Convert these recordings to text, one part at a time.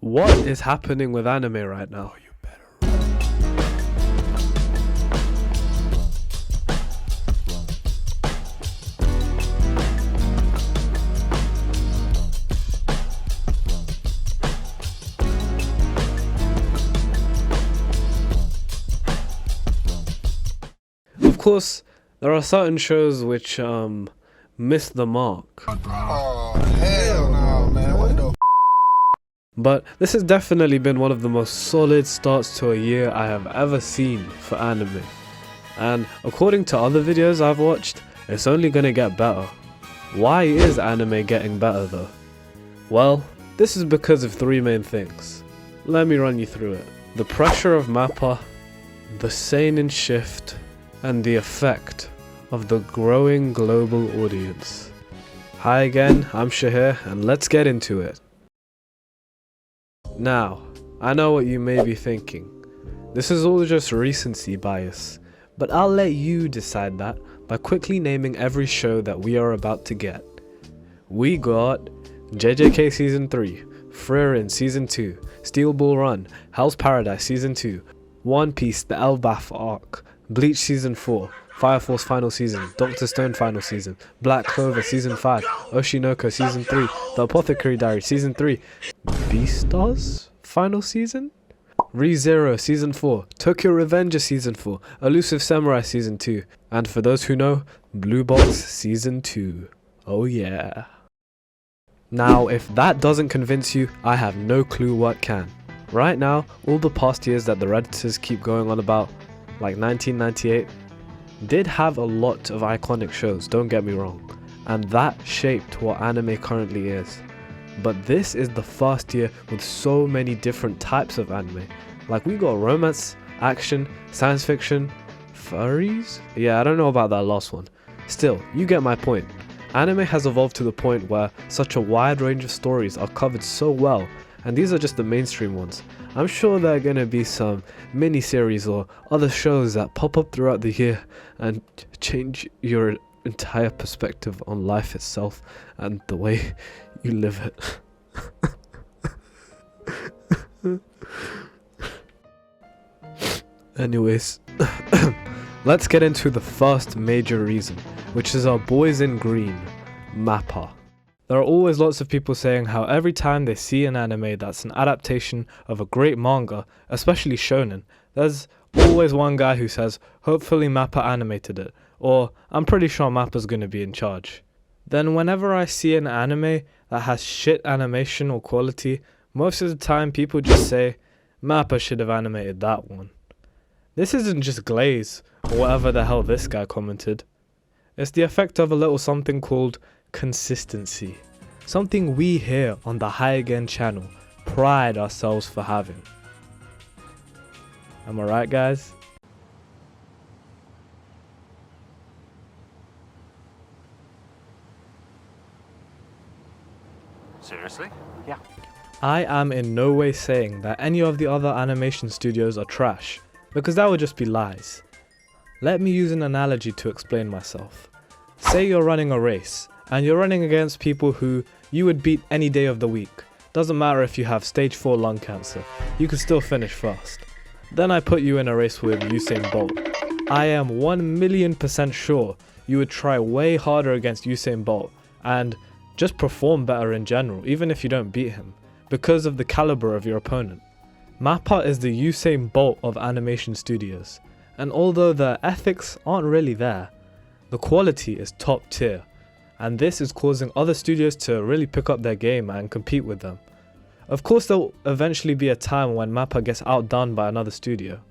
What is happening with anime right now? Of course, there are certain shows which miss the mark. Oh, hell no, man. What the But this has definitely been one of the most solid starts to a year I have ever seen for anime. And according to other videos I've watched, it's only gonna get better. Why is anime getting better though? Well, this is because of three main things. Let me run you through it. The pressure of MAPPA, the seinen shift, and the effect of the growing global audience. Hi again, I'm Shahir, and let's get into it. Now, I know what you may be thinking. This is all just recency bias, but I'll let you decide that by quickly naming every show that we are about to get. We got JJK Season 3, Frieren Season 2, Steel Ball Run, Hell's Paradise Season 2, One Piece The Elbaf Arc, Bleach Season 4, Fire Force Final Season, Doctor Stone Final Season, Black Clover Season 5, Oshinoko Season 3, The Apothecary Diary Season 3, Beastars Final Season, ReZero Season 4, Tokyo Revenger Season 4, Elusive Samurai Season 2, and for those who know, Blue Box Season 2. Oh yeah. Now, if that doesn't convince you, I have no clue what can. Right now, all the past years that the Redditors keep going on about, like 1998, did have a lot of iconic shows, don't get me wrong, and that shaped what anime currently is. But this is the first year with so many different types of anime. Like we got romance, action, science fiction, furries? Yeah, I don't know about that last one. Still, you get my point. Anime has evolved to the point where such a wide range of stories are covered so well, and these are just the mainstream ones. I'm sure there are going to be some mini-series or other shows that pop up throughout the year and change your entire perspective on life itself and the way you live it. Anyways, let's get into the first major reason, which is our boys in green, MAPPA. There are always lots of people saying how every time they see an anime that's an adaptation of a great manga, especially shonen, there's always one guy who says, hopefully MAPPA animated it, or I'm pretty sure MAPPA's gonna be in charge. Then whenever I see an anime that has shit animation or quality, most of the time people just say, MAPPA should have animated that one. This isn't just glaze, or whatever the hell this guy commented. It's the effect of a little something called consistency. Something we here on the High Again channel pride ourselves for having. Am I right, guys? Seriously? Yeah. I am in no way saying that any of the other animation studios are trash, because that would just be lies. Let me use an analogy to explain myself. Say you're running a race, and you're running against people who you would beat any day of the week. Doesn't matter if you have stage 4 lung cancer, you could still finish first. Then I put you in a race with Usain Bolt. I am 1,000,000% sure you would try way harder against Usain Bolt and just perform better in general, even if you don't beat him, because of the caliber of your opponent. MAPPA is the Usain Bolt of animation studios, and although the ethics aren't really there, the quality is top tier, and this is causing other studios to really pick up their game and compete with them. Of course, there'll eventually be a time when MAPPA gets outdone by another studio,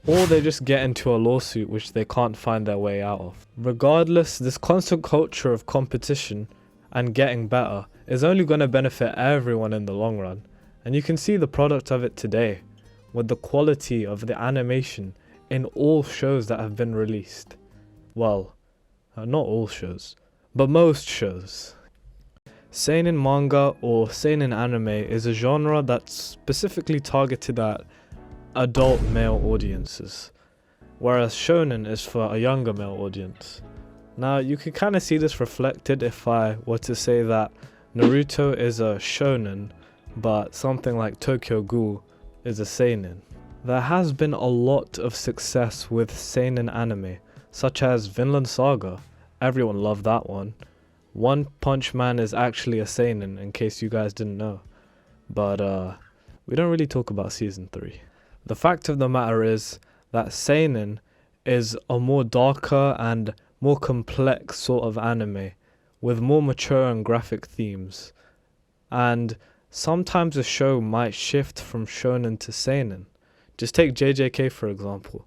or they just get into a lawsuit which they can't find their way out of. Regardless, this constant culture of competition and getting better is only going to benefit everyone in the long run, and you can see the product of it today with the quality of the animation in all shows that have been released. Well, not all shows, but most shows. Seinen manga or seinen anime is a genre that's specifically targeted at adult male audiences, whereas shonen is for a younger male audience. Now you can kind of see this reflected if I were to say that Naruto is a shonen but something like Tokyo Ghoul is a seinen. There has been a lot of success with seinen anime, such as Vinland Saga. Everyone loved that one. One Punch Man is actually a seinen, in case you guys didn't know. But we don't really talk about season 3. The fact of the matter is that seinen is a more darker and more complex sort of anime, with more mature and graphic themes. And sometimes a show might shift from shonen to seinen. Just take JJK for example.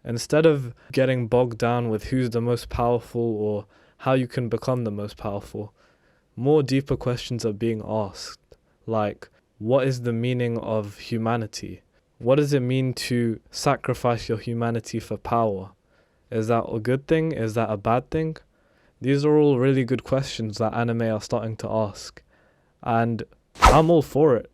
Instead of getting bogged down with who's the most powerful or how you can become the most powerful, more deeper questions are being asked, like, what is the meaning of humanity? What does it mean to sacrifice your humanity for power? Is that a good thing? Is that a bad thing? These are all really good questions that anime are starting to ask, and I'm all for it.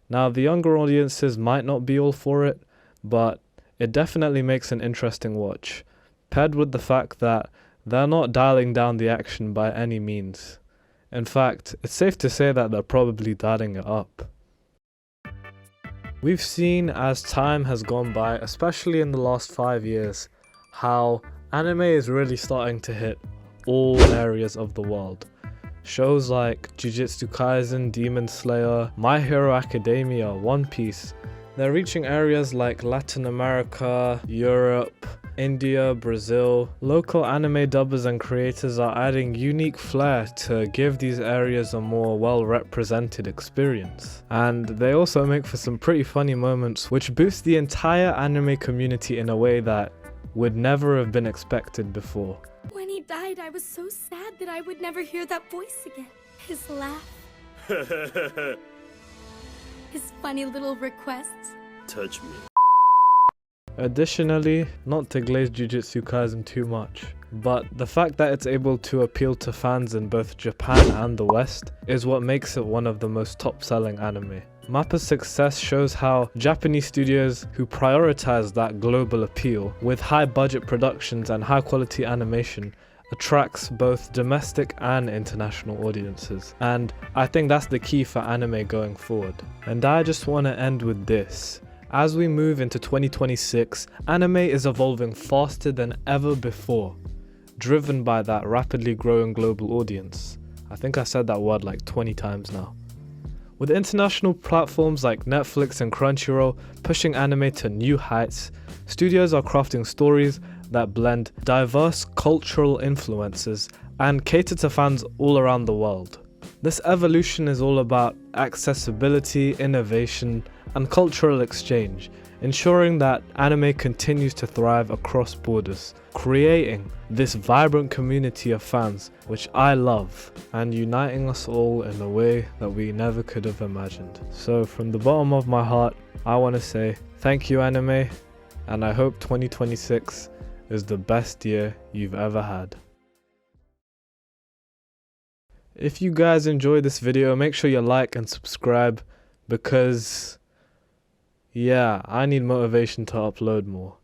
Now, the younger audiences might not be all for it, but it definitely makes an interesting watch, paired with the fact that they're not dialing down the action by any means. In fact, it's safe to say that they're probably dialing it up. We've seen as time has gone by, especially in the last 5 years, how anime is really starting to hit all areas of the world. Shows like Jujutsu Kaisen, Demon Slayer, My Hero Academia, One Piece, they're reaching areas like Latin America, Europe, India, Brazil. Local anime dubbers and creators are adding unique flair to give these areas a more well-represented experience. And they also make for some pretty funny moments which boost the entire anime community in a way that would never have been expected before. When he died, I was so sad that I would never hear that voice again. His laugh. His funny little requests. Touch me. Additionally, not to glaze Jujutsu Kaisen too much, but the fact that it's able to appeal to fans in both Japan and the West is what makes it one of the most top-selling anime. MAPPA's success shows how Japanese studios who prioritize that global appeal with high-budget productions and high-quality animation attracts both domestic and international audiences, and I think that's the key for anime going forward. And I just want to end with this. As we move into 2026, anime is evolving faster than ever before, driven by that rapidly growing global audience. I think I said that word like 20 times now. With international platforms like Netflix and Crunchyroll pushing anime to new heights, studios are crafting stories that blend diverse cultural influences and cater to fans all around the world. This evolution is all about accessibility, innovation, and cultural exchange, ensuring that anime continues to thrive across borders, creating this vibrant community of fans which I love, and uniting us all in a way that we never could have imagined. So from the bottom of my heart, I want to say thank you anime, and I hope 2026 is the best year you've ever had. If you guys enjoyed this video, make sure you like and subscribe, because yeah, I need motivation to upload more.